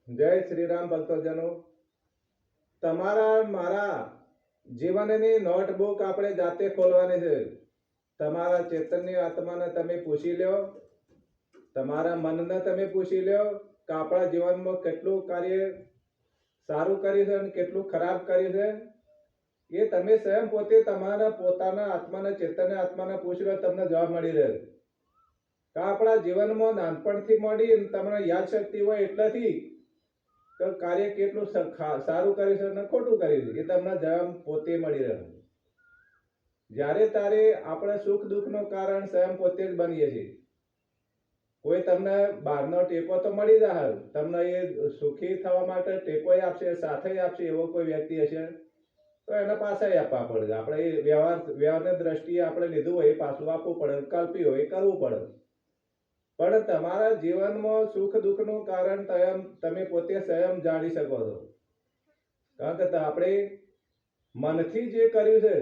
જય શ્રી રામ ભક્તજનો. તમારા મારા જીવનની નોટબુક આપણે જાતે ખોલવાની છે. તમારા ચેતનની આત્માને તમે પૂછી લ્યો, તમારા મનને તમે પૂછી લ્યો કે આપણા જીવનમાં કેટલું કાર્ય સારું કર્યું છે અને કેટલું ખરાબ કર્યું છે. એ તમે સ્વયં પોતે તમારા પોતાના આત્માને ચેતનની આત્માને પૂછી લો, તમને જવાબ મળી રહે. કે આપણા જીવનમાં નાનપણથી મળી તમને યાદ શક્તિ હોય એટલાથી તો કાર્ય કેટલું સારું કર્યું છે અને ખોટું કર્યું છે એ તમને જવાબ પોતે મળી રહે. જ્યારે તારે આપણે સુખ દુઃખનું કારણ સ્વયં પોતે જ બનીએ છીએ. કોઈ તમને બહારનો ટેકો તો મળી જાય, તમને એ સુખી થવા માટે ટેકો આપશે, સાથે આપશે એવો કોઈ વ્યક્તિ હશે તો એના પાસે આપવા પડે. આપણે એ વ્યવહારની દ્રષ્ટિએ આપણે લીધું હોય એ પાછું આપવું પડે, કલ્પ્યું હોય એ કરવું પડે. પણ તમારા જીવનમાં સુખ દુઃખનું કારણ તમે પોતે સ્વયં જાણી શકો છો. કારણ કે આપણે મનથી જે કર્યું છે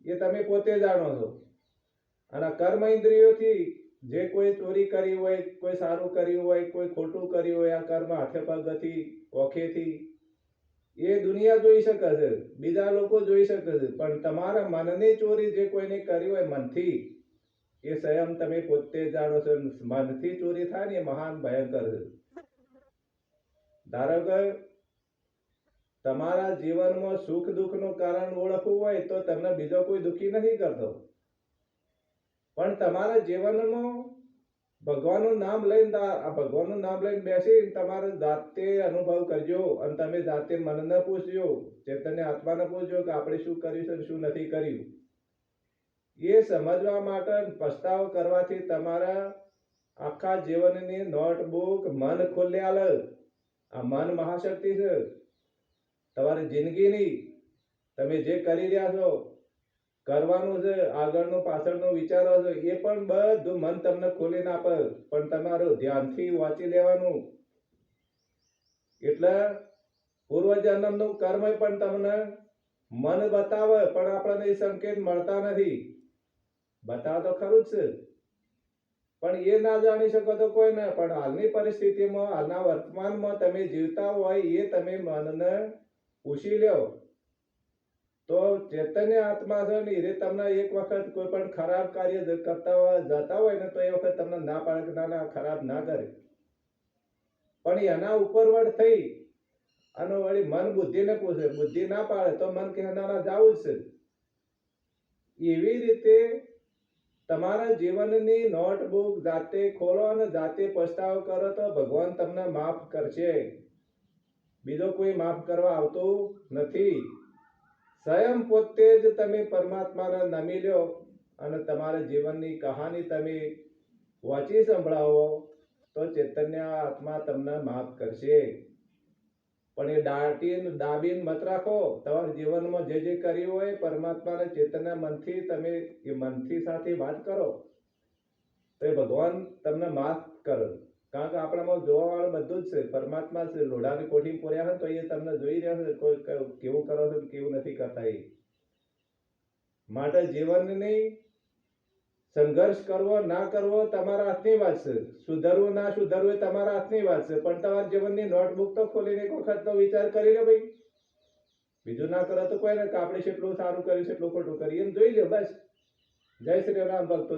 એ તમે પોતે જાણો છો. અને કર્મ ઇન્દ્રિયોથી જે કોઈ ચોરી કરી હોય, કોઈ સારું કર્યું હોય, કોઈ ખોટું કર્યું હોય, આ કર્મ હાથે પગથી ઓખેથી એ દુનિયા જોઈ શકે છે, બીજા લોકો જોઈ શકે છે. પણ તમારા મનની ચોરી જે કોઈને કરી હોય મનથી, એ સ્વયં તમે પોતે જાણો છો. મનથી ચોરી થાય ને એ મહાન ભયંકર છે. ધારો કે તમારા જીવનમાં સુખ દુઃખનું કારણ ઓળખવું હોય તો તમને બીજો કોઈ દુઃખી નથી કરતો. પણ તમારા જીવનમાં ભગવાનનું નામ લઈને બેસી તમારે જાતે અનુભવ કરજો અને તમે જાતે મનને પૂછજો, ચેતનને આત્માને પૂછજો કે આપણે શું કર્યું છે શું નથી કર્યું. એ સમજવા માટે પસ્તાવો કરવાથી તમારા આખા જીવનની નોટબુક મન ખોલ્યા. આ મન મહાશક્તિ છે તમારી જિંદગીની. તમે જે કરી રહ્યા છો, કરવાનું છે, આગળનું પાછળનું વિચારો છો, એ પણ બધું મન તમને ખોલીને આપે. પણ તમારું ધ્યાનથી વાંચી લેવાનું. એટલે પૂર્વજન્મનું કર્મ પણ તમને મન બતાવે, પણ આપણને એ સંકેત મળતા નથી. બતાવે તો ખરું જ છે પણ એ ના જાણી શકો તો કોઈ ના. પણ હાલની પરિસ્થિતિમાં, હાલના વર્તમાનમાં તમે જીવતા હોય એ તમે મનને પૂછી લ્યો તો ચેતન્ય આત્મા છે ને એ તમને એક વખત કોઈ પણ ખરાબ કાર્ય કરતા જતા હોય ને તો એ વખત તમને ના પાડે કે ના ખરાબ ના કરે. પણ એના ઉપરવટ થઈ અને વળી મન બુદ્ધિને પૂછે, બુદ્ધિ ના પાડે તો મન કહે ના જાવું જ છે. એવી રીતે તમારા જીવનની નોટબુક જાતે ખોલો અને જાતે પસ્તાવો કરો તો ભગવાન તમને માફ કરશે. બીજો કોઈ માફ કરવા આવતો નથી. સ્વયં પોતે જ તમે પરમાત્માને નમી લ્યો અને તમારા જીવનની કહાની તમે વાંચી સંભળાવો તો ચૈતન્ય આત્મા તમને માફ કરશે. પણ એ દાબીને મત રાખો. તમારા જીવનમાં જે કર્યું હોય પરમાત્માને ચેતના મનથી તમે એ મનથી સાથે વાત કરો તો એ ભગવાન તમને માફ કરે. કારણ કે આપણામાં જોવા વાળું બધું જ છે, પરમાત્મા છે. લોઢાની કોઠી પૂર્યા હોય તો એ તમને જોઈ રહ્યા છે કોઈ કેવું કરો છો કેવું નથી કરતા. એ માટે જીવનની સંઘર્ષ કરવો ના કરવો તમારા હાથની વાત છે. સુધરવું ના સુધરવું એ તમારા હાથની વાત છે. પણ તમારા જીવનની નોટબુક તો ખોલીને એક વખત તો વિચાર કરી લો ભાઈ. બીજું ના કરો તો કોઈ ને કે આપણે કેટલું સારું કર્યું છે, કેટલું ખોટું કર્યું એમ જોઈ લો બસ. જય શ્રી રામ ભક્તો.